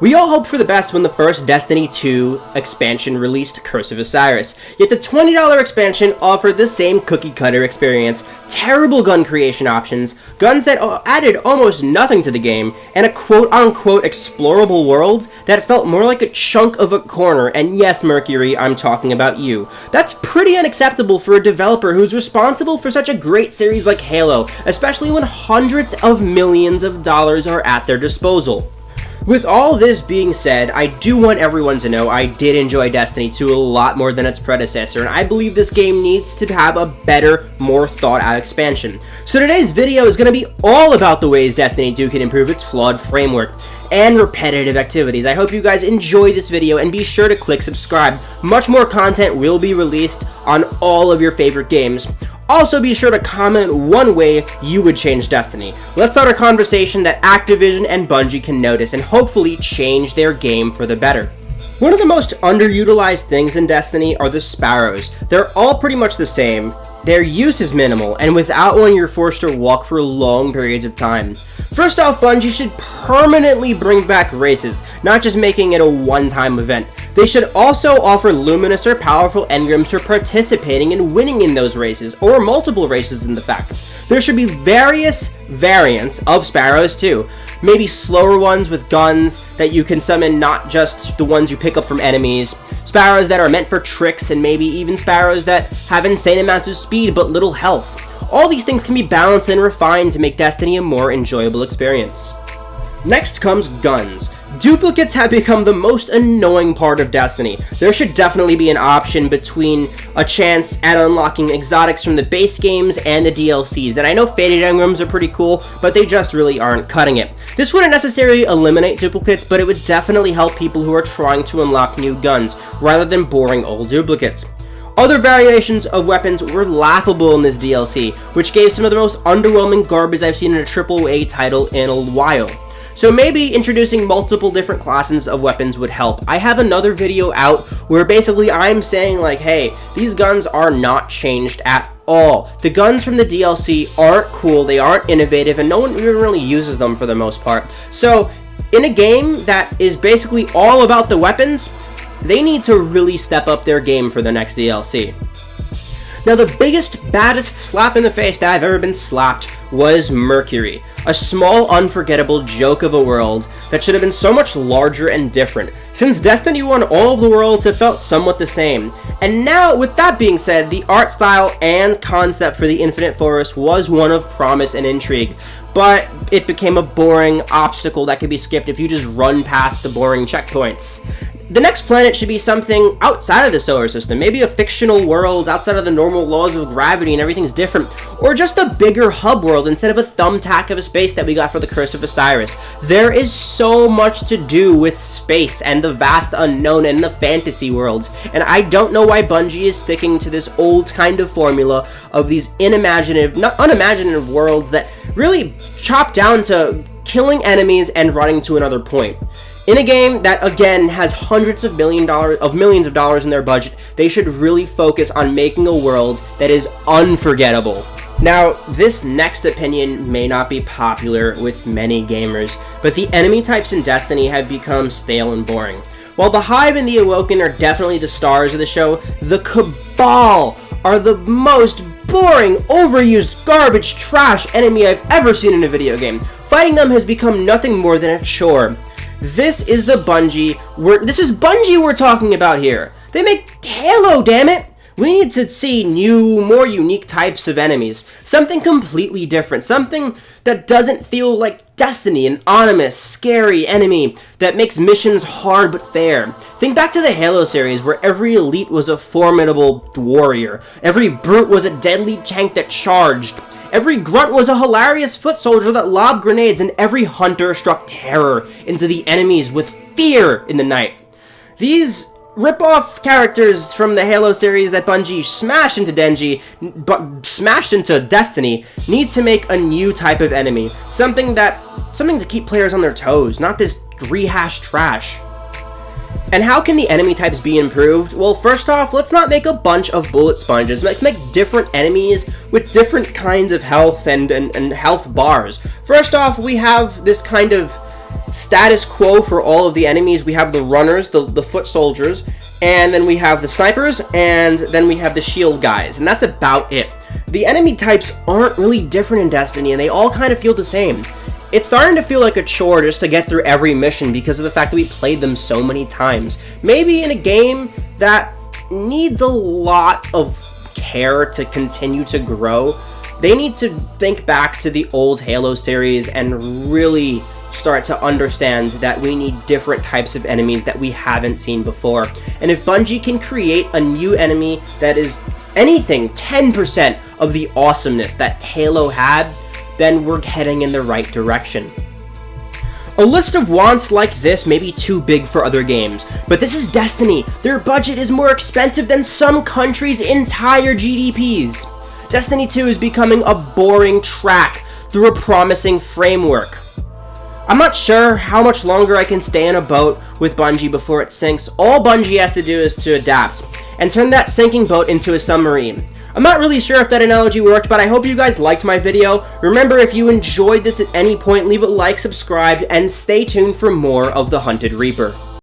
We all hoped for the best when the first Destiny 2 expansion released Curse of Osiris, yet the $20 expansion offered the same cookie-cutter experience, terrible gun creation options, guns that added almost nothing to the game, and a quote-unquote explorable world that felt more like a chunk of a corner, and yes, Mercury, I'm talking about you. That's pretty unacceptable for a developer who's responsible for such a great series like Halo, especially when hundreds of millions of dollars are at their disposal. With all this being said, I do want everyone to know I did enjoy Destiny 2 a lot more than its predecessor, and I believe this game needs to have a better, more thought-out expansion. So today's video is going to be all about the ways Destiny 2 can improve its flawed framework and repetitive activities. I hope you guys enjoy this video, and be sure to click subscribe. Much more content will be released on all of your favorite games. Also, be sure to comment one way you would change Destiny. Let's start a conversation that Activision and Bungie can notice and hopefully change their game for the better. One of the most underutilized things in Destiny are the Sparrows. They're all pretty much the same. Their use is minimal, and without one you're forced to walk for long periods of time. First off, Bungie should permanently bring back races, not just making it a one-time event. They should also offer luminous or powerful engrams for participating and winning in those races, or multiple races in fact. There should be various variants of Sparrows too. Maybe slower ones with guns that you can summon, not just the ones you pick up from enemies. Sparrows that are meant for tricks, and maybe even Sparrows that have insane amounts of speed but little health. All these things can be balanced and refined to make Destiny a more enjoyable experience. Next comes guns. Duplicates have become the most annoying part of Destiny. There should definitely be an option between a chance at unlocking exotics from the base games and the DLCs. And I know Faded Engrams are pretty cool, but they just really aren't cutting it. This wouldn't necessarily eliminate duplicates, but it would definitely help people who are trying to unlock new guns, rather than boring old duplicates. Other variations of weapons were laughable in this DLC, which gave some of the most underwhelming garbage I've seen in a AAA title in a while. So maybe introducing multiple different classes of weapons would help. I have another video out where basically I'm saying like, hey, these guns are not changed at all. The guns from the DLC aren't cool, they aren't innovative, and no one even really uses them for the most part. So in a game that is basically all about the weapons, they need to really step up their game for the next DLC. Now, the biggest, baddest slap in the face that I've ever been slapped was Mercury. A small, unforgettable joke of a world that should have been so much larger and different. Since Destiny 1, all of the worlds have felt somewhat the same. And now, with that being said, the art style and concept for the Infinite Forest was one of promise and intrigue. But it became a boring obstacle that could be skipped if you just run past the boring checkpoints. The next planet should be something outside of the solar system, maybe a fictional world outside of the normal laws of gravity and everything's different, or just a bigger hub world instead of a thumbtack of a space that we got for the Curse of Osiris. There is so much to do with space and the vast unknown and the fantasy worlds, and I don't know why Bungie is sticking to this old kind of formula of these unimaginative worlds that really chop down to killing enemies and running to another point. In a game that, again, has hundreds of millions of dollars in their budget, they should really focus on making a world that is unforgettable. Now, this next opinion may not be popular with many gamers, but the enemy types in Destiny have become stale and boring. While the Hive and the Awoken are definitely the stars of the show, the Cabal are the most boring, overused, garbage, trash enemy I've ever seen in a video game. Fighting them has become nothing more than a chore. This is Bungie we're talking about here. They make Halo, damn it! We need to see new, more unique types of enemies. Something completely different. Something that doesn't feel like Destiny, an ominous, scary enemy that makes missions hard but fair. Think back to the Halo series where every elite was a formidable warrior. Every brute was a deadly tank that charged. Every grunt was a hilarious foot soldier that lobbed grenades, and every hunter struck terror into the enemies with fear in the night. These rip-off characters from the Halo series that Bungie smashed into Destiny need to make a new type of enemy. Something to keep players on their toes, not this rehashed trash. And how can the enemy types be improved? Well, first off, let's not make a bunch of bullet sponges. Let's make different enemies with different kinds of health and health bars. First off, we have this kind of status quo for all of the enemies. We have the runners, the foot soldiers, and then we have the snipers, and then we have the shield guys, and that's about it. The enemy types aren't really different in Destiny, and they all kind of feel the same. It's starting to feel like a chore just to get through every mission because of the fact that we played them so many times. Maybe in a game that needs a lot of care to continue to grow, they need to think back to the old Halo series and really start to understand that we need different types of enemies that we haven't seen before. And if Bungie can create a new enemy that is anything 10% of the awesomeness that Halo had, then we're heading in the right direction. A list of wants like this may be too big for other games, but this is Destiny. Their budget is more expensive than some countries' entire GDPs. Destiny 2 is becoming a boring track through a promising framework. I'm not sure how much longer I can stay in a boat with Bungie before it sinks. All Bungie has to do is to adapt and turn that sinking boat into a submarine. I'm not really sure if that analogy worked, but I hope you guys liked my video. Remember, if you enjoyed this at any point, leave a like, subscribe, and stay tuned for more of the Hunted Reaper.